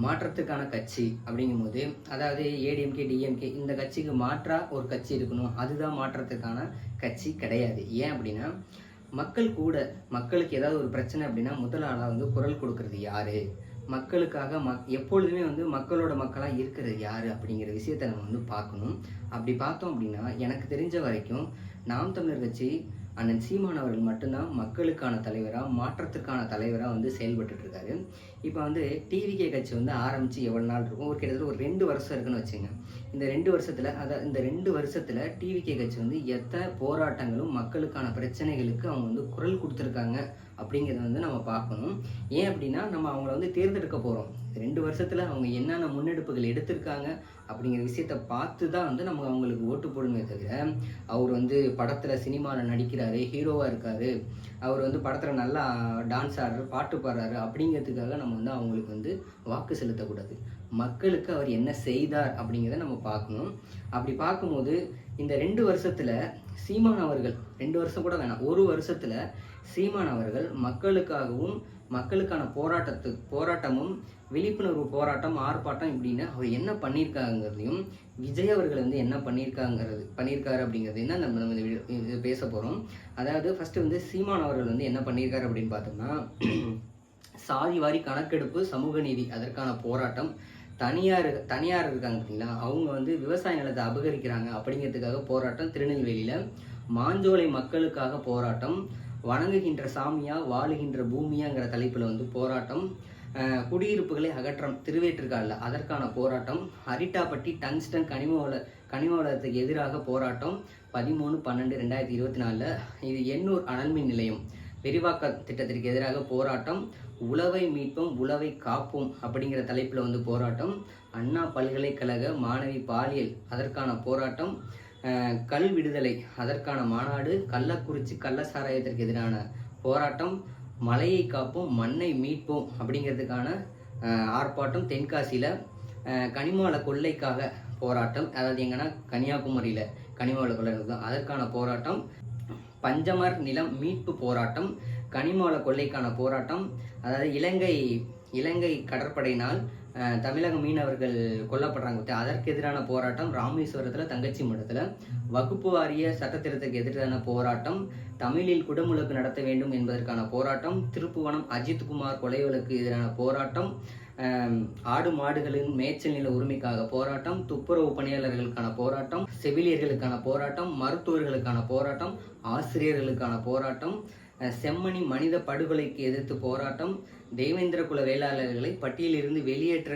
மாற்றத்துக்கான கட்சி அப்படிங்கும்போது, அதாவது ஏடிஎம்கே, டிஎம்கே இந்த கட்சிக்கு மாற்றா ஒரு கட்சி இருக்கணும். அதுதான் மாற்றத்துக்கான கட்சி கிடையாது. ஏன் அப்படின்னா, மக்களுக்கு ஏதாவது ஒரு பிரச்சனை அப்படின்னா, முதல் ஆளா வந்து குரல் கொடுக்கிறது யாரு? மக்களுக்காக எப்பொழுதுமே வந்து மக்களோட மக்களா இருக்கிறது யாரு? அப்படிங்கிற விஷயத்த நம்ம வந்து பார்க்கணும். அப்படி பார்த்தோம் அப்படின்னா, எனக்கு தெரிஞ்ச வரைக்கும் நாம் தமிழர் கட்சி அண்ணன் சீமான் அவர்கள் மட்டும்தான் மக்களுக்கான தலைவரா, மாற்றத்துக்கான தலைவரா வந்து செயல்பட்டுட்டு இருக்காரு. இப்போ வந்து டிவிகே கட்சி வந்து ஆரம்பிச்சு எவ்வளவு நாள் இருக்கும்? கிட்டத்தட்ட ஒரு 2 வருஷம் இருக்குன்னு வச்சுங்க. இந்த 2 வருஷத்துல டிவிகே கட்சி வந்து எத்தனை போராட்டங்களும் மக்களுக்கான பிரச்சனைகளுக்கு அவங்க வந்து குரல் கொடுத்துருக்காங்க அப்படிங்கிறத வந்து நம்ம பார்க்கணும். ஏன் அப்படின்னா, நம்ம அவங்கள வந்து தேர்ந்தெடுக்க போறோம். 2 வருஷத்துல அவங்க என்னென்ன முன்னெடுப்புகள் எடுத்திருக்காங்க அப்படிங்கிற விஷயத்த பார்த்து தான் வந்து நம்ம அவங்களுக்கு ஓட்டு போடணுமே தவிர, அவர் வந்து படத்துல சினிமால நடிக்கிறாரு, ஹீரோவா இருக்காரு, அவர் வந்து படத்துல நல்லா டான்ஸ் ஆடுறாரு, பாட்டு பாடுறாரு அப்படிங்கிறதுக்காக நம்ம வந்து அவங்களுக்கு வந்து வாக்கு செலுத்தக்கூடாது. மக்களுக்கு அவர் என்ன செய்தார் அப்படிங்கிறத நம்ம பார்க்கணும். அப்படி பார்க்கும்போது இந்த 2 வருஷத்துல சீமான் அவர்கள் 2 வருஷம் கூட வேணாம், 1 வருஷத்துல சீமான் அவர்கள் மக்களுக்காகவும் மக்களுக்கான போராட்டமும் விழிப்புணர்வு போராட்டம், ஆர்ப்பாட்டம் இப்படின்னு அவர் என்ன பண்ணியிருக்காங்கிறதையும், விஜய் அவர்கள் வந்து என்ன பண்ணியிருக்காரு அப்படிங்கிறது என்ன நம்ம இது பேச போகிறோம். அதாவது ஃபர்ஸ்ட் வந்து சீமான் அவர்கள் வந்து என்ன பண்ணியிருக்காரு அப்படின்னு பார்த்தோம்னா, சாதி வாரி கணக்கெடுப்பு, சமூக நீதி அதற்கான போராட்டம், தனியார் இருக்காங்க பார்த்தீங்களா, அவங்க வந்து விவசாய நிலத்தை அபகரிக்கிறாங்க அப்படிங்கிறதுக்காக போராட்டம் திருநெல்வேலியில், மாஞ்சோலை மக்களுக்காக போராட்டம், வணங்குகின்ற சாமியா வாழுகின்ற பூமியாங்கிற தலைப்பில் வந்து போராட்டம், குடியிருப்புகளை அகற்றம் திருவேற்றுக்காலில் அதற்கான போராட்டம், அரிட்டாப்பட்டி டங்ஸ்டன் கனிம வளத்துக்கு எதிராக போராட்டம் 13/12/2024. இது எண்ணூர் அனல்மின் நிலையம் விரிவாக்க திட்டத்திற்கு எதிராக போராட்டம், உழவை மீட்போம் உழவை காப்போம் அப்படிங்கிற தலைப்பில் வந்து போராட்டம், அண்ணா பல்கலைக்கழக மாணவி பாலியல் அதற்கான போராட்டம், கல் விடுதலை அதற்கான மாநாடு, கள்ளக்குறிச்சி கள்ளச்சாராயத்திற்கு எதிரான போராட்டம், மலையை காப்போம் மண்ணை மீட்போம் அப்படிங்கிறதுக்கான ஆர்ப்பாட்டம் தென்காசியில், கனிமவள கொள்ளைக்காக போராட்டம், அதாவது எங்கன்னா கன்னியாகுமரியில் கனிமவள கொள்ளை இருக்கும் அதற்கான போராட்டம், பஞ்சமர் நிலம் மீட்பு போராட்டம், கனிமவள கொள்ளைக்கான போராட்டம், அதாவது இலங்கை கடற்படையினால் தமிழக மீனவர்கள் கொல்லப்படுறாங்க அதற்கு எதிரான போராட்டம், ராமேஸ்வரத்தில் தங்கச்சி மடத்தில் வகுப்பு வாரிய சட்டத்திட்டத்துக்கு எதிரான போராட்டம், தமிழில் குடமுழுக்கு நடத்த வேண்டும் என்பதற்கான போராட்டம், திருப்புவனம் அஜித்குமார் கொலை வழக்கு எதிரான போராட்டம், ஆடு மாடுகளின் மேய்ச்சல் நில உரிமைக்காக போராட்டம், துப்புரவு பணியாளர்களுக்கான போராட்டம், செவிலியர்களுக்கான போராட்டம், மருத்துவர்களுக்கான போராட்டம், ஆசிரியர்களுக்கான போராட்டம், செம்மணி மனித படுகொலைக்கு எதிர்த்து போராட்டம், தேவேந்திர குல வேளாளர்களை பட்டியலிருந்து வெளியேற்ற